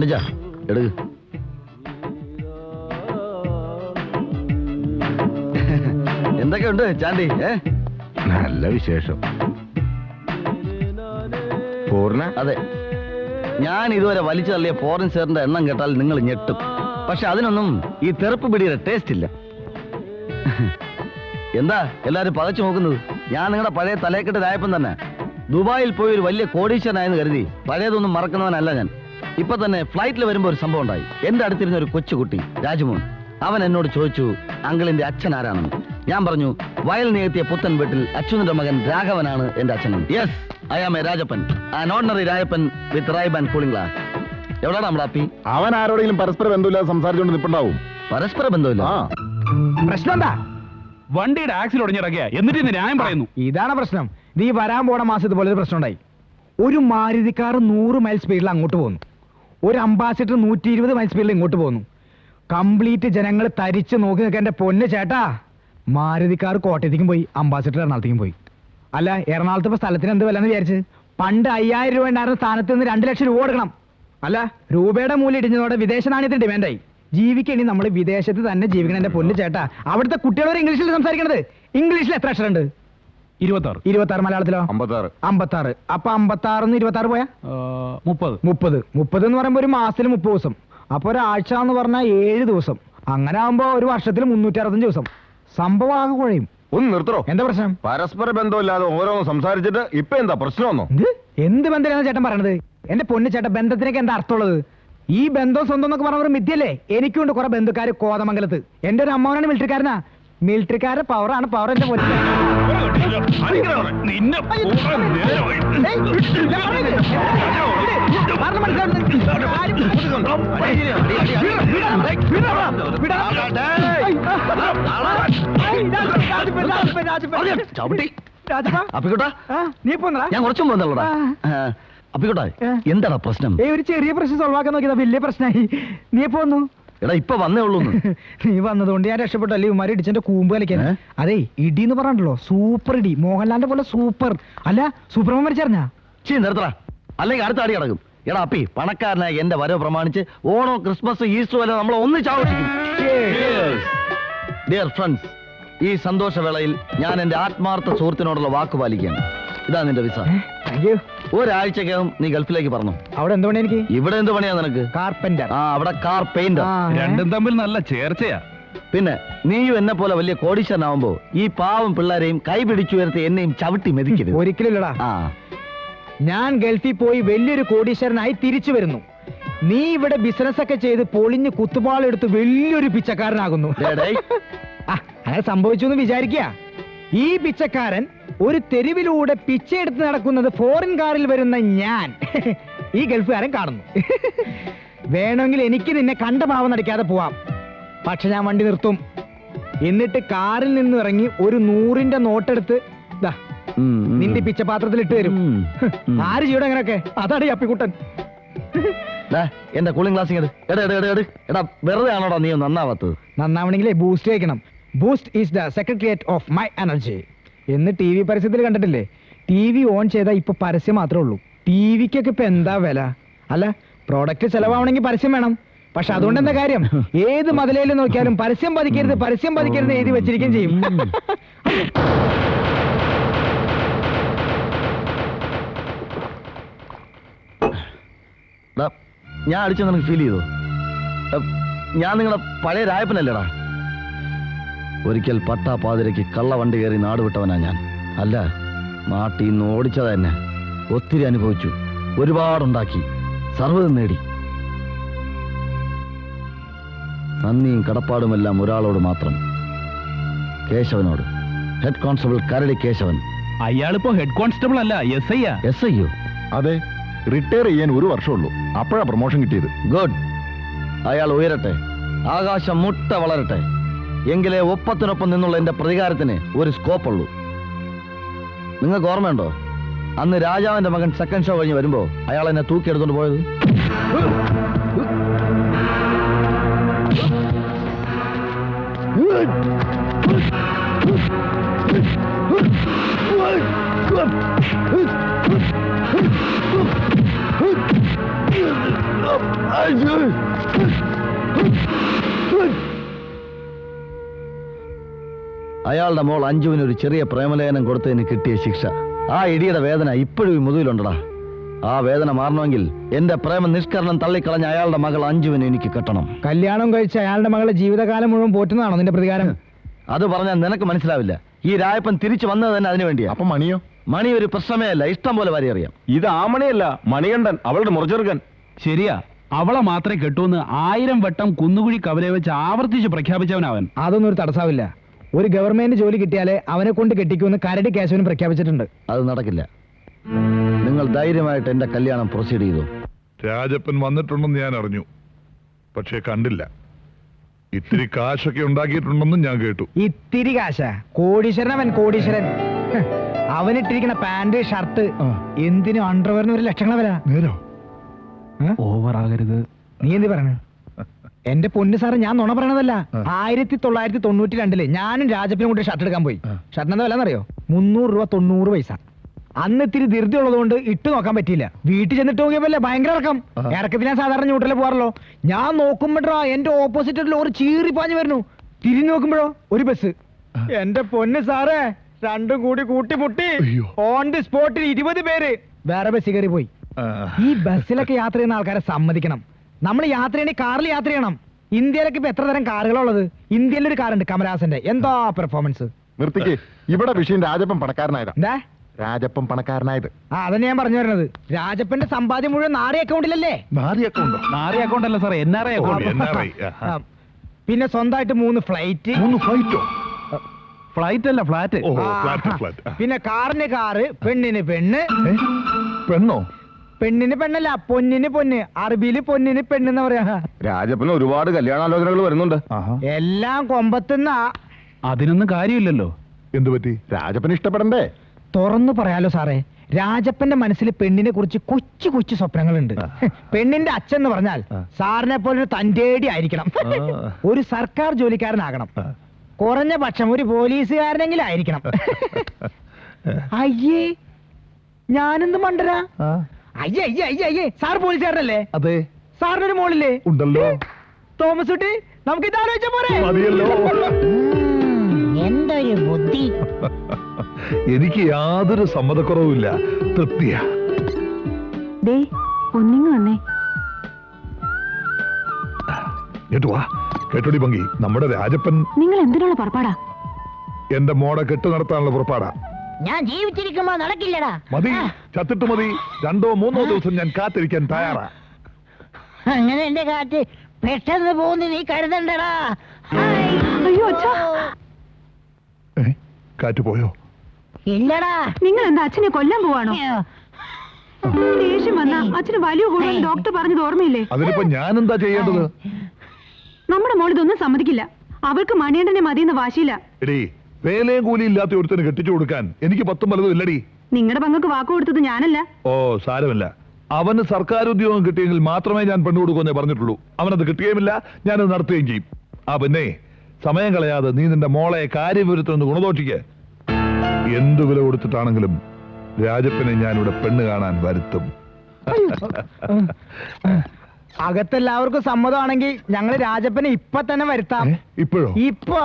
അനുജ എടുക്ക്. എന്തൊക്കെയുണ്ട് ചാണ്ടി? നല്ല വിശേഷം. പൂർണ്ണ? അതെ, ഞാൻ ഇതുവരെ വലിച്ചു തള്ളിയ ഫോറിൻ ഷെയറിന്റെ എണ്ണം കേട്ടാൽ നിങ്ങൾ ഞെട്ടും. പക്ഷെ അതിനൊന്നും ഈ തെറുപ്പ് പിടിയുടെ ടേസ്റ്റ് ഇല്ല. എന്താ എല്ലാരും പകച്ചു നോക്കുന്നത്? ഞാൻ നിങ്ങളുടെ പഴയ തലയെക്കെട്ട് രായപ്പൻ തന്നെ. ദുബായിൽ പോയി ഒരു വലിയ കോടീശ്വരനായെന്ന് കരുതി പഴയതൊന്നും മറക്കുന്നവനല്ല ഞാൻ. ഇപ്പൊ തന്നെ ഫ്ലൈറ്റിൽ വരുമ്പോ ഒരു സംഭവം ഉണ്ടായി. എന്റെ അടുത്തിരുന്ന ഒരു കൊച്ചുകുട്ടി രാജുമോൻ, അവൻ എന്നോട് ചോദിച്ചു അങ്കിളിന്റെ അച്ഛൻ ആരാണെന്ന്. ഞാൻ പറഞ്ഞു വയൽ നികത്തിയ പുത്തൻ വീട്ടിൽ അച്ഛൻ്റെ മകൻ രാഘവനാണ് എന്റെ അച്ഛൻ. Yes, I am a Rajappan, an ordinary Rajappan with Rayban and cooling glass. എവിടെയാണ് നമ്മുടെ അപ്പി? അവൻ ആരോടെങ്കിലും പരസ്പര ബന്ധമില്ലാതെ സംസാരിച്ചുകൊണ്ട് നിൽപ്പുണ്ടാവും. പരസ്പര ബന്ധമില്ല? പ്രശ്നം എന്താ? വണ്ടിയുടെ ആക്സിൽ ഒടിഞ്ഞിറങ്ങിയ എന്നിട്ട് ഇന്ന് ന്യായം പറയുന്നു. ഇതാണ് പ്രശ്നം. നീ വരാൻ പോണ മാസം ഇതുപോലെ ഒരു പ്രശ്നം ഉണ്ടായി. ഒരു മാരുതി കാർ 100 മൈൽ സ്പീഡിൽ അങ്ങോട്ട് പോകുന്നു, ഒരു അംബാസിഡർ 120 മൈൽ സ്പീഡിൽ ഇങ്ങോട്ട് പോകുന്നു. കംപ്ലീറ്റ് ജനങ്ങൾ തരിച്ച് നോക്കി നിൽക്കാൻ. എന്റെ പൊന്ന് ചേട്ടാ, മാരുതി കാർ കോട്ടയത്തേക്കും പോയി, അംബാസിഡർ എറണാകുളത്തേക്കും പോയി. അല്ല, എറണാകുളത്ത് ഇപ്പൊ സ്ഥലത്തിന് എന്ത് വില എന്ന് വിചാരിച്ച്? പണ്ട് 5000 രൂപ ഉണ്ടായിരുന്ന സ്ഥാനത്ത് നിന്ന് 2 ലക്ഷം രൂപ കൊടുക്കണം. അല്ല, രൂപയുടെ മൂല്യം ഇടിഞ്ഞതോടെ വിദേശ നാണയത്തിന് ഡിമാൻഡായി. ജീവിക്കണി നമ്മൾ വിദേശത്ത് തന്നെ ജീവിക്കണം. എന്റെ പൊന്ന് ചേട്ടാ, അവിടുത്തെ കുട്ടികളോട് ഇംഗ്ലീഷിൽ സംസാരിക്കണത്. ഇംഗ്ലീഷിൽ എത്ര അക്ഷരമുണ്ട്? 26. മലയാളത്തിലോ? 56. അപ്പൊ 56 26 പോയാ 30 എന്ന് പറയുമ്പോ ഒരു മാസത്തിൽ 30 ദിവസം. അപ്പൊ ഒരാഴ്ച എന്ന് പറഞ്ഞാൽ 7 ദിവസം. അങ്ങനെ ആകുമ്പോ ഒരു വർഷത്തിൽ 365 ദിവസം. സംഭവം ആകെ കുഴയും. ഒന്ന് നിർത്തോ. എന്താ പ്രശ്നം? പരസ്പര ബന്ധമില്ലാതെ ഓരോന്ന് സംസാരിച്ചിട്ട് ഇപ്പൊ എന്താ പ്രശ്നമൊന്നോ? എന്ത് ബന്ധമാണ് ചേട്ടൻ പറയണത്? എന്റെ പൊന്നു ചേട്ടൻ, ബന്ധത്തിനൊക്കെ എന്താ അർത്ഥമുള്ളത്? ഈ ബന്ധം സ്വന്തം എന്നൊക്കെ പറഞ്ഞ മിഥ്യല്ലേ? എനിക്കുണ്ട് കുറെ ബന്ധുക്കാര് കോതമംഗലത്ത്. എന്റെ ഒരു അമ്മാവനാണ് മിലിറ്ററിക്കാരനാ. മിലിറ്ററിക്കാരുടെ പവറാണ് പവർ. എന്റെ പൊന്നു നീ പോന്നാ? ഞാൻ കുറച്ചും പോന്നല്ലോടാ. അപ്പിക്കോട്ടെ, എന്താടാ പ്രശ്നം? ഒരു ചെറിയ പ്രശ്നം സോൾവ് ആക്കാൻ നോക്കിയതാ, വലിയ പ്രശ്നമായി. നീ പോന്നു? എടാ, ഇപ്പൊ വന്നേ ഉള്ളൂ. നീ വന്നതുകൊണ്ട് ഞാൻ രക്ഷപ്പെട്ടു. അല്ലേ ഇവന്മാര് ഇടിച്ചെന്റെ കൂമ്പ് കളിക്കാൻ. അതെ, ഇടി എന്ന് പറഞ്ഞല്ലോ, സൂപ്പർ ഇടി. മോഹൻലാലിന്റെ പോലെ സൂപ്പർ. അല്ല, സൂപ്പർമാൻ മരിച്ചറിഞ്ഞാ? നിർത്തടാ, അല്ലെങ്കിൽ അടുത്ത അടി കിടക്കും. എടാ അപ്പി, പണക്കാരനായ എന്റെ വരവ് പ്രമാണിച്ച് ഓണോ ക്രിസ്മസ് ഈസ്റ്റർ വരെ നമ്മൾ ഒന്നിച്ച് ആഘോഷിക്കും. ഡിയർ ഫ്രണ്ട്സ്, ഈ സന്തോഷവേളയിൽ ഞാൻ എന്റെ ആത്മാർത്ഥ സുഹൃത്തിനോടുള്ള വാക്ക് പാലിക്കുകയാണ്. ഇതാ നിന്റെ വിസ. ഒരാഴ്ചക്കകം നീ ഗൾഫിലേക്ക് പറഞ്ഞു. അവിടെ എന്ത് പണി എനിക്ക്? ഇവിടെ എന്ത് പണിയാ നിനക്ക്? കാർപെന്റർ. അവിടെ കാർ പെയിന്റർ. രണ്ടും തമ്മിൽ നല്ല ചേർച്ചയാ. പിന്നെ നീയും എന്നെ പോലെ വലിയ കോടീശ്വരനാവുമ്പോ ഈ പാവം പിള്ളേരെയും കൈ പിടിച്ചു ഉയർത്തി എന്നെയും ചവിട്ടി മെതിക്കരുത്. ഒരിക്കലില്ലടാ. ഞാൻ ഗൾഫിൽ പോയി വലിയൊരു കോടീശ്വരനായി തിരിച്ചു വരുന്നു. നീ ഇവിടെ ബിസിനസ് ഒക്കെ ചെയ്ത് പൊളിഞ്ഞ് കുത്തുപാളെടുത്ത് വലിയൊരു പിച്ചക്കാരനാകുന്നു. അങ്ങനെ സംഭവിച്ചു എന്ന് വിചാരിക്കുക. ഈ പിച്ചക്കാരൻ ഒരു തെരുവിലൂടെ പിച്ചയെടുത്ത് നടക്കുന്നത് ഫോറിൻ കാറിൽ വരുന്ന ഞാൻ ഈ ഗൾഫുകാരൻ കാണുന്നു. വേണമെങ്കിൽ എനിക്ക് നിന്നെ കണ്ട ഭാവം നടിക്കാതെ പോവാം. പക്ഷെ ഞാൻ വണ്ടി നിർത്തും. എന്നിട്ട് കാറിൽ നിന്ന് ഇറങ്ങി ഒരു 100ന്റെ നോട്ടെടുത്ത് നിന്റെ പിച്ചപാത്രത്തിൽ ഇട്ട് തരും. ആര് ചെയ്യണം അങ്ങനെയൊക്കെ? അതാണ് അപ്പിക്കുട്ടൻ. എന്റെ കൂളിംഗ് ഗ്ലാസ് എടാ, വെറുതെ ആണോടാ നീ നന്നാവാത്തത്? നന്നാവണെങ്കിലേ ബൂസ്റ്റ് കഴിക്കണം. Boost is the secretariat of my energy എന്ന് TV പരസ്യത്തിൽ കണ്ടിട്ടില്ലേ? TV ഓൺ ചെയ്താൽ ഇപ്പൊ പരസ്യം മാത്രമേ ഉള്ളൂ. TVക്കൊക്കെ ഇപ്പൊ എന്താ വില? അല്ല, പ്രോഡക്റ്റ് ചെലവാവണമെങ്കിൽ പരസ്യം വേണം. പക്ഷെ അതുകൊണ്ട് എന്താ കാര്യം? ഏത് മതിലേലും നോക്കിയാലും പരസ്യം പതിക്കരുത്, പരസ്യം പതിക്കരുത് എഴുതി വെച്ചിരിക്കുകയും ചെയ്യും. ഞാൻ അടിച്ചെന്ന് നിനക്ക് ഫീൽ ചെയ്തോ? ഞാൻ നിങ്ങളുടെ പഴയ രായപ്പനല്ലേടാ. ഒരിക്കൽ പട്ടാപ്പാതിരയ്ക്ക് കള്ളവണ്ടി കയറി നാട് വിട്ടവനാ ഞാൻ. അല്ല, നാട്ടിൽ നിന്ന് ഓടിച്ചത് തന്നെ. ഒത്തിരി അനുഭവിച്ചു, ഒരുപാടുണ്ടാക്കി, സർവ്വതും നേടി. നന്ദിയും കടപ്പാടുമെല്ലാം ഒരാളോട് മാത്രം, കേശവനോട്. ഹെഡ് കോൺസ്റ്റബിൾ കരടി കേശവൻ. അയാളിപ്പോ ഹെഡ് കോൺസ്റ്റബിൾ അല്ല, SI. അതെ, റിട്ടയർ ചെയ്യാൻ 1 വർഷമുള്ളൂ. അപ്പോഴാ പ്രൊമോഷൻ കിട്ടിയത്. ഗുഡ്. അയാൾ ഉയരട്ടെ, ആകാശം മുട്ട വളരട്ടെ. എങ്കിലേ ഒപ്പത്തിനൊപ്പം നിന്നുള്ള എന്റെ പ്രതികാരത്തിന് ഒരു സ്കോപ്പ് ഉള്ളൂ. നിങ്ങൾക്ക് ഓർമ്മയുണ്ടോ, അന്ന് രാജാവിന്റെ മകൻ സെക്കൻഡ് ഷോ കഴിഞ്ഞ് വരുമ്പോ അയാൾ എന്നെ തൂക്കിയെടുത്തോണ്ട് പോയത്? അയാളുടെ മോൾ അഞ്ജുവിന് ഒരു ചെറിയ പ്രേമലേഖനം കൊടുത്തതിന് കിട്ടിയ ശിക്ഷ. ആ ഇടിയുടെ വേദന ഇപ്പോഴും ഈ മുതുകിലുണ്ടടാ. ആ വേദന മാറണമെങ്കിൽ എന്റെ പ്രേമ നിഷ്കരണം തള്ളിക്കളഞ്ഞ അയാളുടെ മകൾ അഞ്ജുവിന് എനിക്ക് കെട്ടണം. കല്യാണം കഴിച്ച് അയാളുടെ മകളെ ജീവിതകാലം മുഴുവൻ പോറ്റുന്നതാണോ നിന്റെ പ്രതികാരം? അത് പറഞ്ഞാൽ നിനക്ക് മനസ്സിലാവില്ല. ഈ രായപ്പൻ തിരിച്ചു വന്നത് തന്നെ അതിനു വേണ്ടിയാ. അപ്പൊ മണിയോ? മണി ഒരു പ്രശ്നമേ അല്ല, ഇഷ്ടം പോലെ വരി അറിയാം. ഇത് ആ മണിയല്ല, മണികണ്ഠൻ, അവളുടെ മുറച്ചെറുക്കൻ. ശരിയാ, അവളെ മാത്രമേ കെട്ടൂന്ന് 1000 വട്ടം കുന്നുകുഴി കവലെ വെച്ച് ആവർത്തിച്ച് പ്രഖ്യാപിച്ചവനവൻ. അതൊന്നും ഒരു തടസ്സാവില്ല. ഒരു ഗവൺമെന്റ് ജോലി കിട്ടിയാലേ അവനെ കൊണ്ട് കെട്ടിക്കുമെന്ന് കരടി കേശവനും പ്രഖ്യാപിച്ചിട്ടുണ്ട്. അത് നടക്കില്ല. നിങ്ങൾ ധൈര്യമായിട്ട് എന്റെ കല്യാണം പ്രൊസീഡ് ചെയ്തു. രാജപ്പൻ വന്നിട്ടുണ്ടെന്ന് ഞാൻ അറിഞ്ഞു, പക്ഷെ കണ്ടില്ല. ഇത്തിരി കാശൊക്കെ ഉണ്ടാക്കിയിട്ടുണ്ടെന്നും ഞാൻ കേട്ടു. ഇത്തിരി കാശ? കോടീശ്വരൻ, കോടീശ്വരൻ. അവനിട്ടിരിക്കുന്ന പാന്റ് ഷർട്ട് എന്തിനും അണ്ടർവെയറിന് 1 ലക്ഷങ്ങളെ വില. നേരോ? ഓവർ ആകരുത്. നീ എന്ത് പറയണേ? എന്റെ പൊന്നു സാറ്, ഞാൻ നുണ പറയണതല്ല. 1992 ഞാനും രാജപ്പനും കൂടി ഷർട്ട് എടുക്കാൻ പോയി. ഷർട്ടിന് എന്താ വില എന്നറിയോ? 300 രൂപ 90 പൈസ. അന്ന് ഇത്തിരി ധൃതി ഉള്ളതുകൊണ്ട് ഇട്ട് നോക്കാൻ പറ്റിയില്ല. വീട്ടിൽ ചെന്നിട്ട് നോക്കിയപ്പോലെ ഭയങ്കര ഇറക്കം. ഇറക്കത്തിൽ ഞാൻ സാധാരണ ന്യൂട്രലിൽ പോകാറല്ലോ. ഞാൻ നോക്കുമ്പോഴാ എന്റെ ഓപ്പോസിറ്റ് ലോറി ചീറി പാഞ്ഞു വരുന്നു. തിരിഞ്ഞു നോക്കുമ്പോഴോ ഒരു ബസ്. എന്റെ പൊന്ന് സാറേ, രണ്ടും കൂടി കൂട്ടിമുട്ടി. അയ്യോ. ഓൺ ദി സ്പോട്ടിൽ 20 പേര് വേറെ ബസ് കയറി പോയി. ഈ ബസ്സിലൊക്കെ യാത്ര ചെയ്യുന്ന ആൾക്കാരെ സമ്മതിക്കണം. നമ്മൾ യാത്ര ചെയ്യണേ കാറിൽ യാത്ര ചെയ്യണം. ഇന്ത്യയിലൊക്കെ ഇപ്പൊ എത്ര തരം കാറുകളുള്ളത്? ഇന്ത്യയിലൊരു കാറുണ്ട് കമലഹാസന്റെ. എന്താ പെർഫോമൻസ്! നിർത്തിക്ക്. ഇവിടെ വിഷയം രാജപ്പൻ പണക്കാരനായതാ. എന്താ രാജപ്പൻ പണക്കാരനായത്. അതന്നെ ഞാൻ പറഞ്ഞു വരുന്നത്. രാജപ്പന്റെ സമ്പാദ്യം മുഴുവൻ നാടി അക്കൗണ്ടിലല്ലേ? നാരിയൊക്കെ ഉണ്ടോ? നാറി അക്കൗണ്ട് അല്ല സാറേ, NRI അക്കൗണ്ട്. NRI, ആ. പിന്നെ സ്വന്തമായിട്ട് 3 ഫ്ലൈറ്റ്. 3 ഫ്ലൈറ്റോ? ഫ്ലൈറ്റ് അല്ല, ഫ്ലാറ്റ്. ഓ, ആ. ഫ്ലാറ്റ്. പിന്നെ കാറിന് കാറ്, പെണ്ണിന് പെണ്ണ്. പെണ്ണോ? പെണ്ണിന് പെണ്ണല്ല, പൊന്നിന് പൊന്ന്. അറബിയില് പൊന്നിന് പെണ്ണെന്ന് പറയാ. രാജപ്പന് ഒരുപാട് കല്യാണാലോചനകൾ വരുന്നുണ്ട്. എല്ലാം കൊമ്പത്തുന്ന. അതിനൊന്നും കാര്യമില്ലല്ലോ. എന്തു പറ്റി? രാജപ്പന് ഇഷ്ടപ്പെടണ്ടേ? തുറന്നു പറയാലോ സാറേ, രാജപ്പന്റെ മനസ്സിൽ പെണ്ണിനെ കുറിച്ച് കൊച്ചു കൊച്ചു സ്വപ്നങ്ങളുണ്ട്. പെണ്ണിന്റെ അച്ഛൻ എന്ന് പറഞ്ഞാൽ സാറിനെ പോലെ തന്റേടി ആയിരിക്കണം. ഒരു സർക്കാർ ജോലിക്കാരനാകണം. കുറഞ്ഞ പക്ഷം ഒരു പോലീസുകാരനെങ്കിലും ആയിരിക്കണം. അയ്യേ, ഞാനെന്ത് മണ്ടരാ? അയ്യേ അയ്യേ അയ്യേ അയ്യേ, സാർ പോലീസുകാരനല്ലേ? അതെ. സാറിനൊരു മോളില്ലേ? ഉണ്ടല്ലോ. തോമസ് കുട്ടി, നമുക്ക് ഇത് ആലോചിച്ച പോരെ? മതിയല്ലോ. എന്തൊരു ബുദ്ധി! എനിക്ക് യാതൊരു സമ്മതക്കുറവുമില്ല. തൃപ്തിയാ. ഒന്നിങ്ങ് വന്നേ. കേട്ടു വാ. കേട്ടോടി പങ്കി, നമ്മുടെ രാജപ്പൻ നിങ്ങൾ എന്തിനുള്ള പുറപ്പാടാ? എന്റെ മോടെ കെട്ടു നടത്താനുള്ള പുറപ്പാടാ. ഞാൻ ജീവിച്ചിരിക്കുമ്പോ നടക്കില്ലടാ. മതി, ചത്തിട്ട് മതി. 2 or 3 ദിവസം ഞാൻ കാത്തിരിക്കാൻ തയ്യാറാ. അങ്ങനെ എന്റെ കാറ്റ് പെട്ടെന്ന് പോകുന്നു നീ കരുതണ്ടടാ. അയ്യോ അച്ഛാ, കാറ്റ് പോയോ? ഇല്ലടാ. നിങ്ങൾ എന്താ അച്ഛനെ കൊല്ലാൻ പോവാണോ? ദേഷ്യം വന്ന അച്ഛന് വലിയ കൂടുതൽ ഡോക്ടർ പറഞ്ഞത് ഓർമ്മയില്ലേ? അതിനിപ്പോ ഞാൻ എന്താ ചെയ്യേണ്ടത്? നമ്മുടെ മോൾ ഇതൊന്നും സമ്മതിക്കില്ല. അവർക്ക് മണിയണ്ടനെ മതിയെന്ന വാശിയില്ല. എടീ, വേലയും കൂലി ഇല്ലാത്ത ഒരുത്തന് കെട്ടിച്ചു കൊടുക്കാൻ എനിക്ക് 10 പലതും ഇല്ലടി. നിങ്ങളുടെ പങ്കക്ക് വാക്ക് കൊടുത്തത് ഞാനല്ല. ഓ, സാരമില്ല. അവന് സർക്കാർ ഉദ്യോഗം കിട്ടിയെങ്കിൽ മാത്രമേ ഞാൻ പെണ്ണു കൊടുക്കുമെന്നേ പറഞ്ഞിട്ടുള്ളൂ. അവനത് കിട്ടുകയുമില്ല, ഞാനത് നടത്തുകയും ചെയ്യും. ആ പിന്നെ സമയം കളയാതെ നീ നിന്റെ മോളെ കാര്യവിവരത്തിനൊന്ന് ഗുണദോഷിക്ക്. എന്തു വില കൊടുത്തിട്ടാണെങ്കിലും രാജപ്പനെ ഞാനിവിടെ പെണ്ണ് കാണാൻ വരുത്തും. അകത്തെല്ലാവർക്കും സമ്മതമാണെങ്കിൽ ഞങ്ങള് രാജപ്പനെ ഇപ്പൊ തന്നെ വരുത്താം. ഇപ്പോഴോ? ഇപ്പൊ